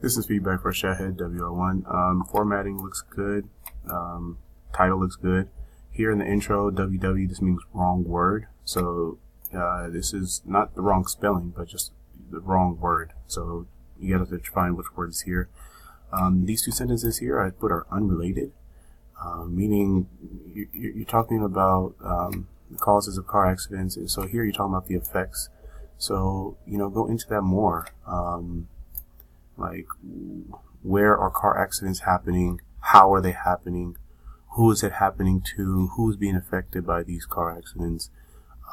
This is feedback for Shahad WR1. Formatting looks good. Title looks good. Here in the intro, WW, this means wrong word. So this is not the wrong spelling, but just the wrong word. So you got to find which word is here. These two sentences here I put are unrelated, meaning you're talking about the causes of car accidents. And so here you're talking about the effects. So, go into that more. Like, where are car accidents happening? How are they happening? Who is it happening to? Who's being affected by these car accidents?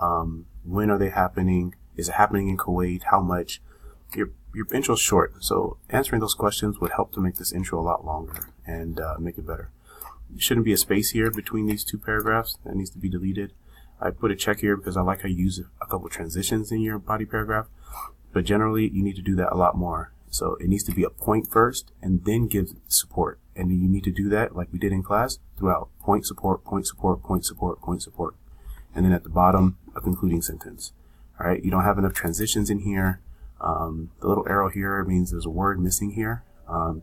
When are they happening? Is it happening in Kuwait? How much? Your intro's short, so answering those questions would help to make this intro a lot longer and make it better. There shouldn't be a space here between these two paragraphs. That needs to be deleted. I put a check here because I like how you use a couple transitions in your body paragraph, but generally you need to do that a lot more. So it needs to be a point first and then give support. And you need to do that like we did in class throughout. Point, support, point, support, point, support, point, support. And then at the bottom, a concluding sentence. All right, you don't have enough transitions in here. The little arrow here means there's a word missing here.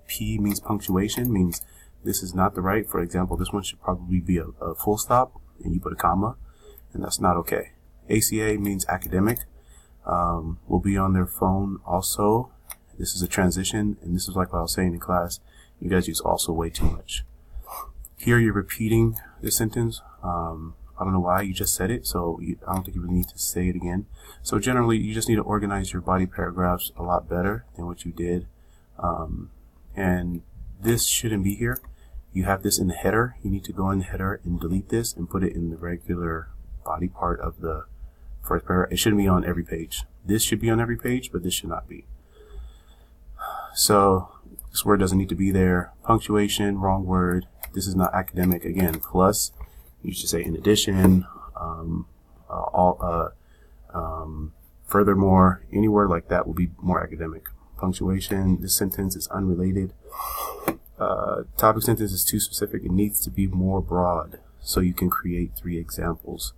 P means punctuation, means this is not the right. For example, this one should probably be a full stop and you put a comma, and that's not okay. ACA means academic. Will be on their phone also. This is a transition, and this is like what I was saying in class. You guys use also way too much. Here you're repeating the sentence. I don't know why, you just said it, so I don't think you really need to say it again. So generally, you just need to organize your body paragraphs a lot better than what you did. And this shouldn't be here. You have this in the header. You need to go in the header and delete this and put it in the regular body part of the first paragraph. It shouldn't be on every page. This should be on every page, but this should not be. So this word doesn't need to be there. Punctuation, wrong word. This is not academic. Again, plus, you should say in addition, furthermore, any word like that will be more academic. Punctuation, this sentence is unrelated. Topic sentence is too specific. It needs to be more broad so you can create 3 examples.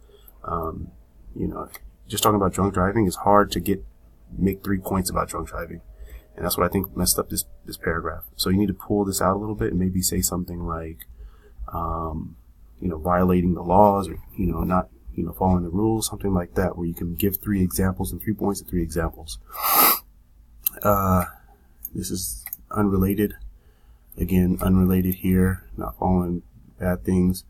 Just talking about drunk driving is hard to make 3 points about drunk driving. And that's what I think messed up this paragraph. So you need to pull this out a little bit and maybe say something like, violating the laws, or, not, following the rules, something like that, where you can give 3 examples and 3 points and 3 examples. This is unrelated. Again, unrelated here, not following bad things,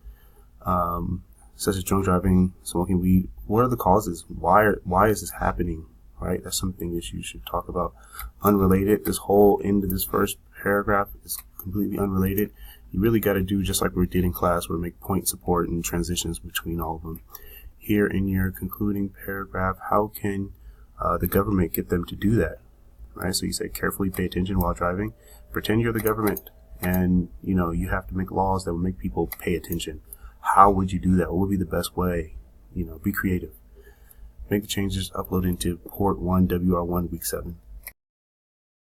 such as drunk driving, smoking weed. What are the causes? Why is this happening? Right? That's something that you should talk about. Unrelated. This whole end of this first paragraph is completely unrelated. You really got to do just like we did in class, where we make point, support, and transitions between all of them. Here in your concluding paragraph, how can the government get them to do that? Right? So you say carefully pay attention while driving. Pretend you're the government, and you have to make laws that will make people pay attention. How would you do that? What would be the best way? Be creative. Make the changes, upload into port 1 WR1 week 7.